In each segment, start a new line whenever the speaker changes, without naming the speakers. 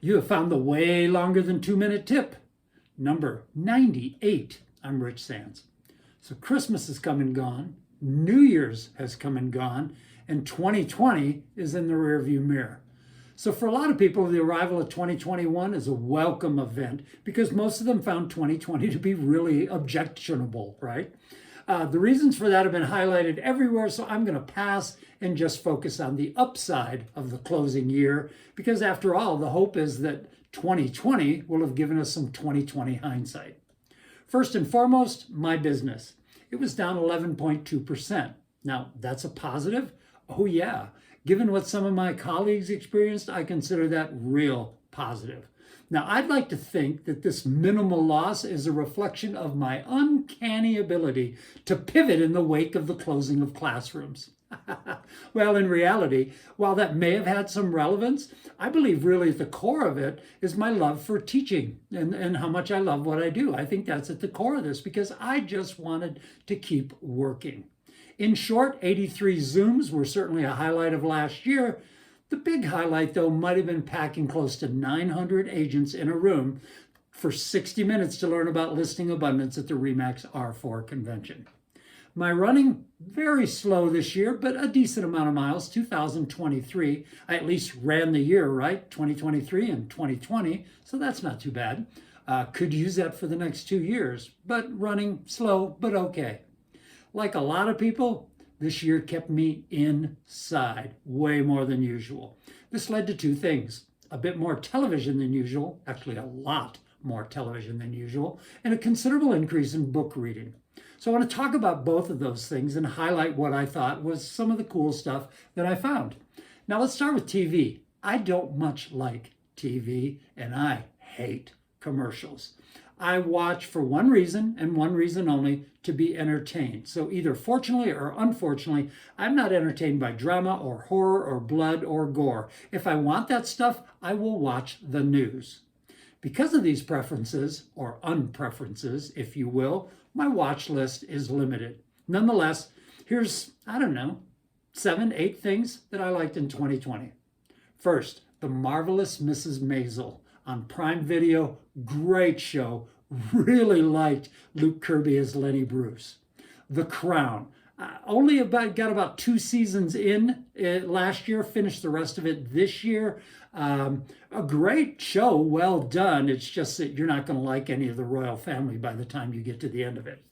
You have found the way longer than 2-minute tip, number 98. I'm Rich Sands. So Christmas has come and gone, New Year's has come and gone, and 2020 is in the rearview mirror. So for a lot of people, the arrival of 2021 is a welcome event because most of them found 2020 to be really objectionable, right? The reasons for that have been highlighted everywhere, so I'm going to pass and just focus on the upside of the closing year, because after all, the hope is that 2020 will have given us some 2020 hindsight. First and foremost, my business. It was down 11.2%. Now, that's a positive? Oh yeah. Given what some of my colleagues experienced, I consider that real positive. Now, I'd like to think that this minimal loss is a reflection of my uncanny ability to pivot in the wake of the closing of classrooms. Well, in reality, while that may have had some relevance, I believe really at the core of it is my love for teaching and how much I love what I do. I think that's at the core of this because I just wanted to keep working. In short, 83 Zooms were certainly a highlight of last year. The big highlight, though, might have been packing close to 900 agents in a room for 60 minutes to learn about listing abundance at the RE/MAX R4 convention. My running, very slow this year, but a decent amount of miles, 2023. I at least ran the year, right? 2023 and 2020, so that's not too bad. Could use that for the next 2 years, but running slow, but okay. Like a lot of people, this year kept me inside way more than usual. This led to two things: a bit more television than usual, actually a lot more television than usual, and a considerable increase in book reading. So I want to talk about both of those things and highlight what I thought was some of the cool stuff that I found. Now let's start with TV. I don't much like TV, and I hate commercials. I watch for one reason and one reason only: to be entertained. So either fortunately or unfortunately, I'm not entertained by drama or horror or blood or gore. If I want that stuff, I will watch the news. Because of these preferences, or unpreferences, if you will, my watch list is limited. Nonetheless, here's, 7, 8 things that I liked in 2020. First, The Marvelous Mrs Maisel on Prime Video. Great show. Really liked Luke Kirby as Lenny Bruce. The Crown. Only got about 2 seasons in last year, finished the rest of it this year. A great show, well done. It's just that you're not going to like any of the royal family by the time you get to the end of it.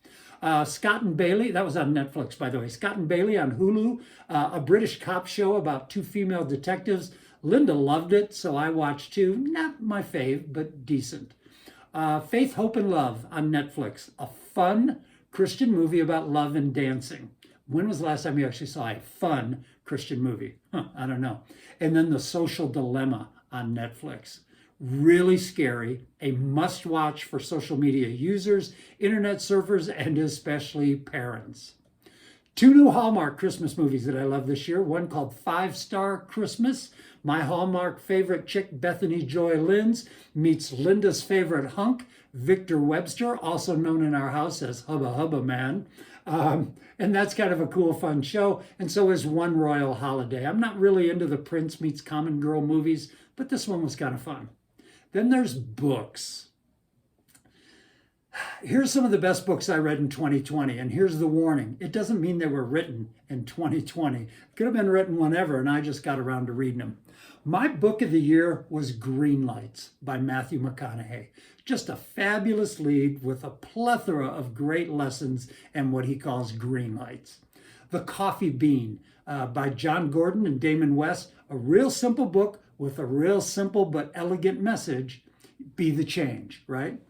Scott and Bailey, that was on Netflix, by the way. Scott and Bailey on Hulu, a British cop show about 2 female detectives. Linda loved it, so I watched too. Not my fave, but decent. Faith, Hope, and Love on Netflix. A fun Christian movie about love and dancing. When was the last time you actually saw a fun Christian movie? I don't know. And then The Social Dilemma on Netflix. Really scary, a must-watch for social media users, internet surfers, and especially parents. 2 new Hallmark Christmas movies that I love this year. One called 5-Star Christmas. My Hallmark favorite chick, Bethany Joy Lenz, meets Linda's favorite hunk, Victor Webster, also known in our house as Hubba Hubba Man. And that's kind of a cool, fun show. And so is One Royal Holiday. I'm not really into the Prince meets Common Girl movies, but this one was kind of fun. Then there's books. Here's some of the best books I read in 2020, and here's the warning. It doesn't mean they were written in 2020. Could have been written whenever, and I just got around to reading them. My book of the year was Green Lights by Matthew McConaughey. Just a fabulous lead with a plethora of great lessons and what he calls green lights. The Coffee Bean by John Gordon and Damon West. A real simple book with a real simple but elegant message. Be the change, right?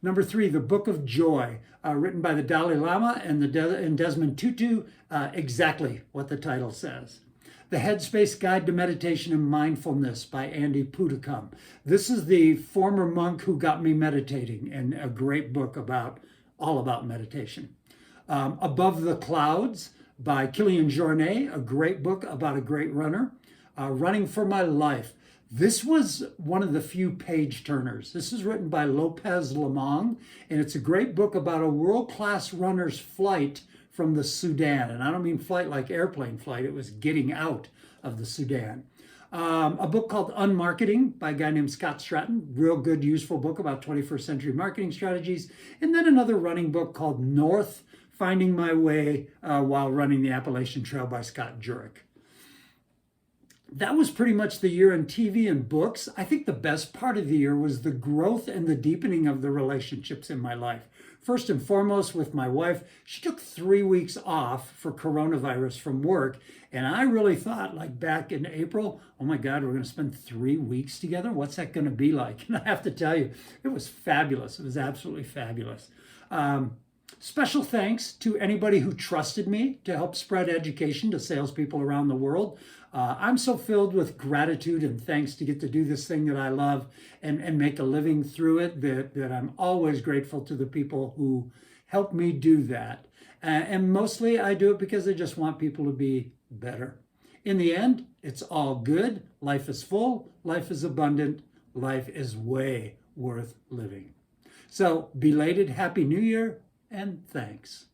Number 3, The Book of Joy, written by the Dalai Lama and Desmond Tutu, exactly what the title says. The Headspace Guide to Meditation and Mindfulness by Andy Puticum. This is the former monk who got me meditating, and a great book all about meditation. Above the Clouds by Kilian Jornet, a great book about a great runner. Running for My Life. This was one of the few page turners. This is written by Lopez Lamong, and it's a great book about a world-class runner's flight from the Sudan. And I don't mean flight like airplane flight. It was getting out of the Sudan. A book called Unmarketing by a guy named Scott Stratton. Real good, useful book about 21st century marketing strategies. And then another running book called North, Finding My Way While Running the Appalachian Trail by Scott Jurek. That was pretty much the year in TV and books. I think the best part of the year was the growth and the deepening of the relationships in my life. First and foremost with my wife, she took 3 weeks off for coronavirus from work. And I really thought, like back in April, oh my God, we're going to spend 3 weeks together? What's that going to be like? And I have to tell you, it was fabulous. It was absolutely fabulous. Special thanks to anybody who trusted me to help spread education to salespeople around the world. I'm so filled with gratitude and thanks to get to do this thing that I love and make a living through it that I'm always grateful to the people who help me do that. And mostly I do it because I just want people to be better. In the end, it's all good. Life is full. Life is abundant. Life is way worth living. So, belated Happy New Year and thanks.